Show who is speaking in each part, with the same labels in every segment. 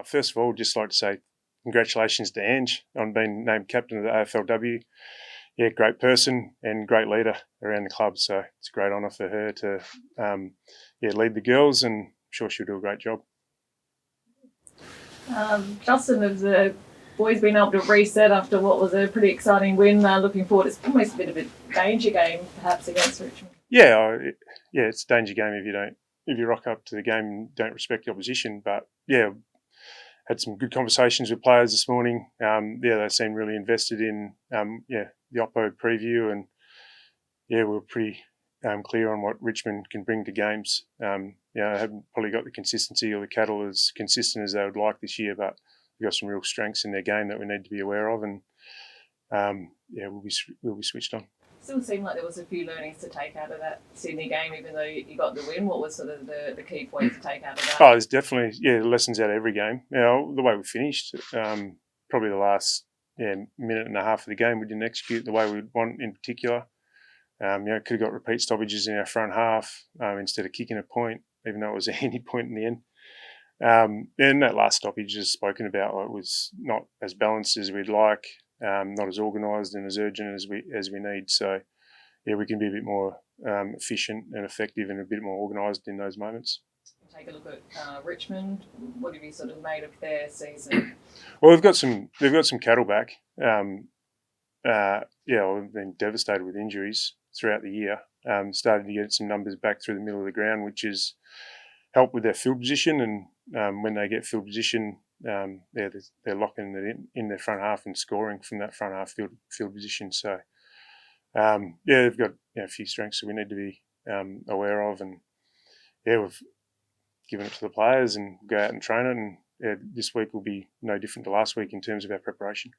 Speaker 1: First of all, just like to say congratulations to Ange on being named captain of the AFLW. Yeah, great person and great leader around the club. So it's a great honour for her to lead the girls, and I'm sure she'll do a great job.
Speaker 2: Justin, have the boys been able to reset after what was a pretty exciting win? Looking forward, it's almost a bit of a danger game perhaps against Richmond.
Speaker 1: Yeah, it's a danger game if you rock up to the game and don't respect the opposition. But yeah, had some good conversations with players this morning. They seem really invested in the Oppo preview, and we're pretty clear on what Richmond can bring to games. I haven't probably got the consistency or the cattle as consistent as they would like this year, but we've got some real strengths in their game that we need to be aware of, and we'll be switched on.
Speaker 2: Still seemed like there was a few learnings to take out of that Sydney game, even though you got the win. What was sort of the key point to take out of that?
Speaker 1: Oh, there's definitely lessons out of every game. The way we finished, probably the last minute and a half of the game, we didn't execute the way we'd want in particular. Could have got repeat stoppages in our front half instead of kicking a point, even though it was a handy point in the end. And that last stoppage, as spoken about, it was not as balanced as we'd like, not as organised and as urgent as we need. So, we can be a bit more efficient and effective and a bit more organised in those moments.
Speaker 2: Take a look at Richmond. What have you sort of made of their season?
Speaker 1: Well, they've got some cattle back. We've been devastated with injuries throughout the year. Started to get some numbers back through the middle of the ground, which has helped with their field position. And when they get field position, they're locking it in their front half and scoring from that front half field position. So, they've got a few strengths that we need to be aware of, and we've given it to the players and go out and train it. And this week will be no different to last week in terms of our preparation.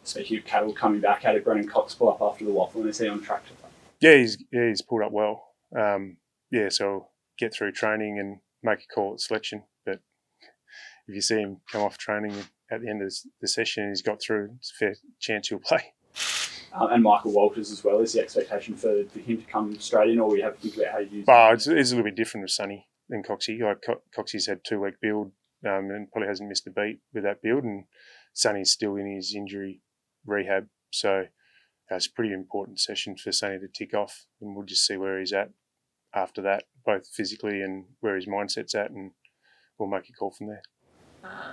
Speaker 3: Speaking of cattle coming back, how did Brennan Cox pull up after the waffle, and is he on track to play?
Speaker 1: Yeah, he's pulled up well. So get through training and make a call at selection. But if you see him come off training at the end of the session and he's got through, it's a fair chance he'll play.
Speaker 3: And Michael Walters as well. Is the expectation for him to come straight in, or we have to think about how you use him?
Speaker 1: It's a little bit different with Sonny than Coxie. Like Coxie's had 2-week build and probably hasn't missed a beat with that build, and Sonny's still in his injury rehab. So it's a pretty important session for Sonny to tick off, and we'll just see where he's at after that, both physically and where his mindset's at, and we'll make a call from there.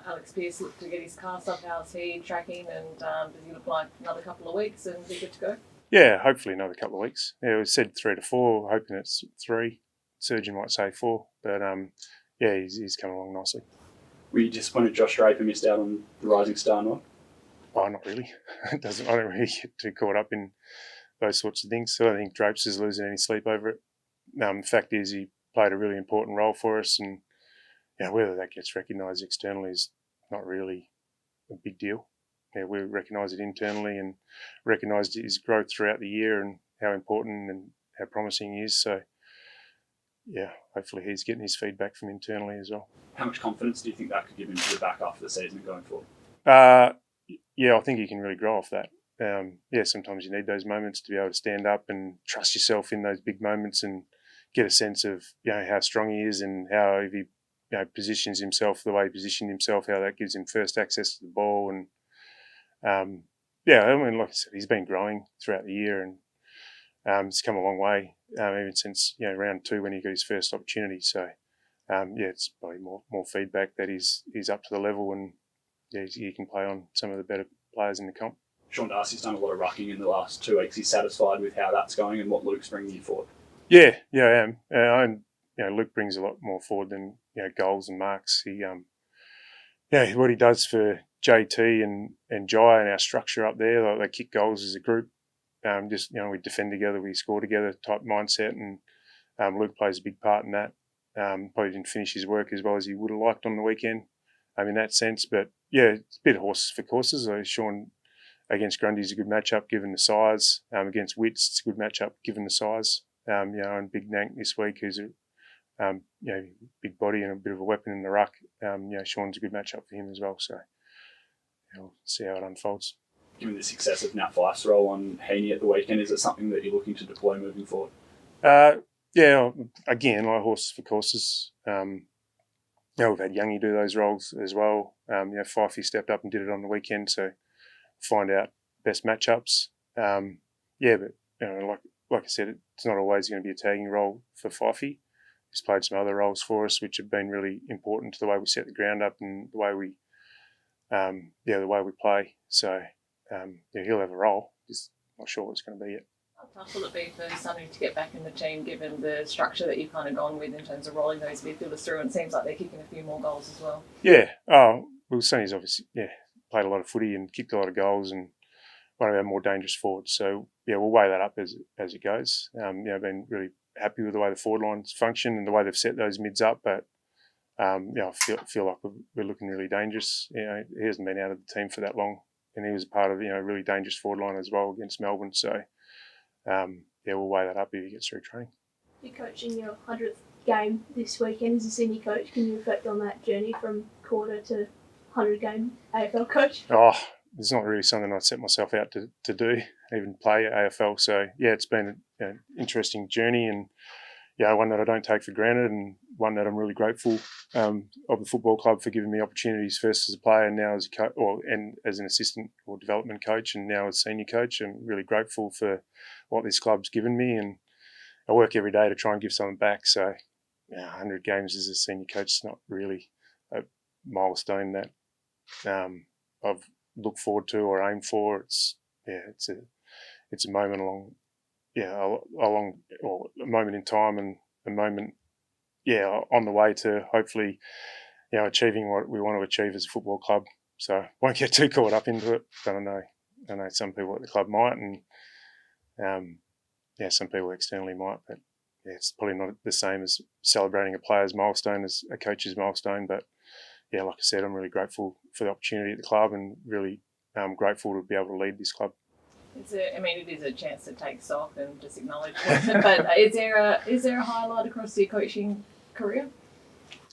Speaker 2: Alex Pier looked to get his cast off. How's he tracking, and does he look like another couple of weeks and be good to go?
Speaker 1: Yeah, hopefully another couple of weeks. Yeah, we said 3 to 4, hoping it's 3. Surgeon might say 4, but he's coming along nicely.
Speaker 3: Were you disappointed Joshdraer missed out on the Rising Star knock?
Speaker 1: Oh, not really. I don't really get too caught up in those sorts of things. So I think Drapes is losing any sleep over it. The fact is he played a really important role for us, and whether that gets recognised externally is not really a big deal. We recognise it internally and recognised his growth throughout the year and how important and how promising he is. So, hopefully he's getting his feedback from internally as well.
Speaker 3: How much confidence do you think that could give him to the back half of the season and going forward?
Speaker 1: I think you can really grow off that. Sometimes you need those moments to be able to stand up and trust yourself in those big moments and get a sense of how strong he is and how if he positions himself the way he positioned himself, how that gives him first access to the ball. And like I said, he's been growing throughout the year, and it's come a long way even since round 2 when he got his first opportunity. So it's probably more feedback that he's up to the level, and he can play on some of the better players in the comp.
Speaker 3: Sean Darcy's done a lot of rucking in the last 2 weeks. He's satisfied with how that's going and what Luke's bringing you forward?
Speaker 1: Yeah, I am. Luke brings a lot more forward than goals and marks. He, what he does for JT and Jai and our structure up there, like they kick goals as a group. We defend together, we score together type mindset, and Luke plays a big part in that. Probably didn't finish his work as well as he would have liked on the weekend, in that sense. But it's a bit of horses for courses. Sean against Grundy's a good matchup given the size. Against Witts, it's a good matchup given the size. And Big Nank this week, who's a big body and a bit of a weapon in the ruck. Sean's a good matchup for him as well. So we'll see how it unfolds.
Speaker 3: Given the success of Nat Fife's role on Heaney at the weekend, is it something that you're looking to deploy moving forward?
Speaker 1: Again, like horses for courses. we've had Youngie do those roles as well. Fifey stepped up and did it on the weekend, so find out best matchups. But like I said, it's not always going to be a tagging role for Fifey. He's played some other roles for us, which have been really important to the way we set the ground up and the way we, the way we play. So he'll have a role. Just not sure what it's going to be yet.
Speaker 2: How tough will it be for Sonny to get back in the team, given the structure that you've kind of gone with in terms of rolling those midfielders through? And it seems like they're kicking a few more goals as well.
Speaker 1: Yeah. Oh, well, Sonny's obviously played a lot of footy and kicked a lot of goals and one of our more dangerous forwards. So we'll weigh that up as it goes. Been really happy with the way the forward lines function and the way they've set those mids up, but I feel like we're looking really dangerous. He hasn't been out of the team for that long, and he was a part of a really dangerous forward line as well against Melbourne. So we'll weigh that up if he gets through training.
Speaker 4: You're coaching your 100th game this weekend as a senior coach. Can you reflect on that journey from quarter to 100-game AFL coach?
Speaker 1: Oh, it's not really something I'd set myself out to do, even play AFL. So it's been an interesting journey, and one that I don't take for granted, and one that I'm really grateful of the football club for giving me opportunities, first as a player and now as a coach, and as an assistant or development coach, and now as senior coach. I'm really grateful for what this club's given me, and I work every day to try and give something back. So 100 games as a senior coach is not really a milestone that I've looked forward to or aimed for. It's a moment along a moment in time, and a moment on the way to hopefully achieving what we want to achieve as a football club. So won't get too caught up into it, but I know some people at the club might, and some people externally might, but it's probably not the same as celebrating a player's milestone as a coach's milestone. But like I said, I'm really grateful for the opportunity at the club, and really grateful to be able to lead this club.
Speaker 2: It is a chance to take stock and just acknowledge it. But is there a highlight across your coaching career?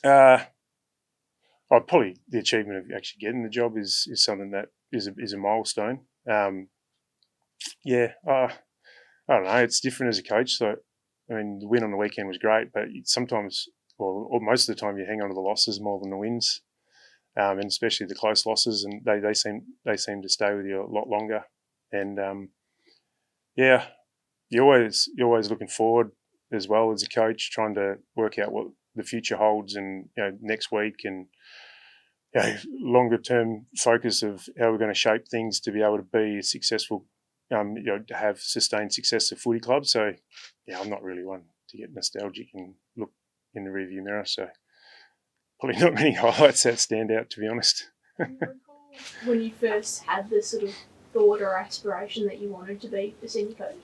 Speaker 1: Probably the achievement of actually getting the job is something that is a milestone. I don't know. It's different as a coach. So, the win on the weekend was great, but sometimes, or most of the time, you hang on to the losses more than the wins, and especially the close losses, and they seem to stay with you a lot longer. And you're always looking forward as well as a coach, trying to work out what the future holds, and next week, and longer term focus of how we're going to shape things to be able to be successful, to have sustained success at footy club. So I'm not really one to get nostalgic and look in the rearview mirror. So probably not many highlights that stand out, to be honest.
Speaker 4: When you first had this sort of thought or aspiration that you wanted to be a senior coach?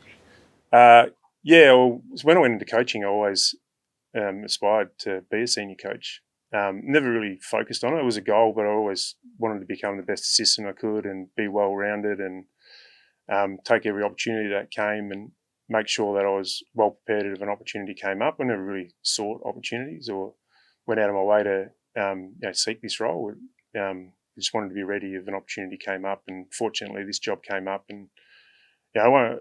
Speaker 1: When I went into coaching, I always aspired to be a senior coach. Never really focused on it. It was a goal, but I always wanted to become the best assistant I could and be well-rounded, and take every opportunity that came and make sure that I was well prepared if an opportunity came up. I never really sought opportunities or went out of my way to seek this role. I just wanted to be ready if an opportunity came up, and fortunately this job came up, and I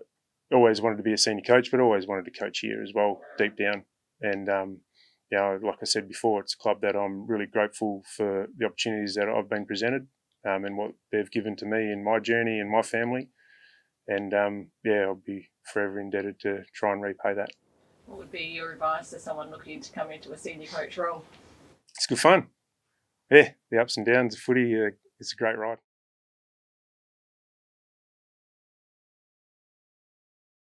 Speaker 1: always wanted to be a senior coach, but always wanted to coach here as well, deep down. And like I said before, it's a club that I'm really grateful for the opportunities that I've been presented, and what they've given to me in my journey and my family. And I'll be forever indebted to try and repay that.
Speaker 2: What would be your advice to someone looking to come into a senior coach role?
Speaker 1: It's good fun. The ups and downs of footy, it's a great ride.